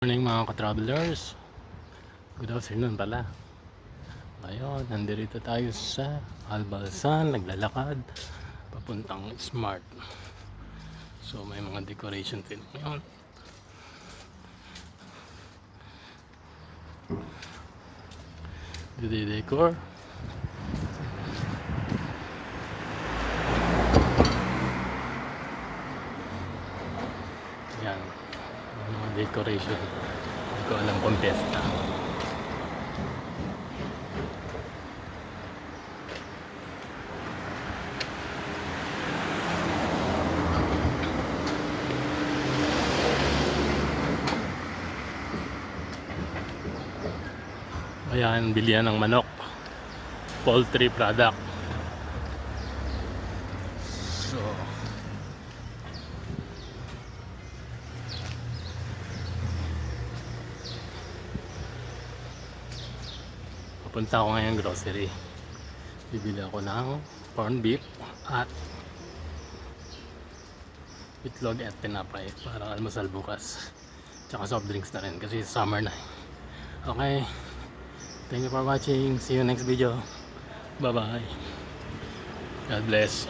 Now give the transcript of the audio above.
Morning mga ka-travelers. Good afternoon pala. Ngayon, nandito tayo sa Albalsan, naglalakad papuntang Smart. So may mga decoration din ngayon. Decor. Yan, mga decoration. Hindi ko alam kung pesta. Ayan, bilihan ng manok, poultry product. So papunta ako ngayon grocery. Bibili ako ng corned beef at itlog at tinapay para almusal bukas. Tsaka soft drinks na rin kasi summer na. Okay, thank you for watching. See you next video. Bye bye. God bless.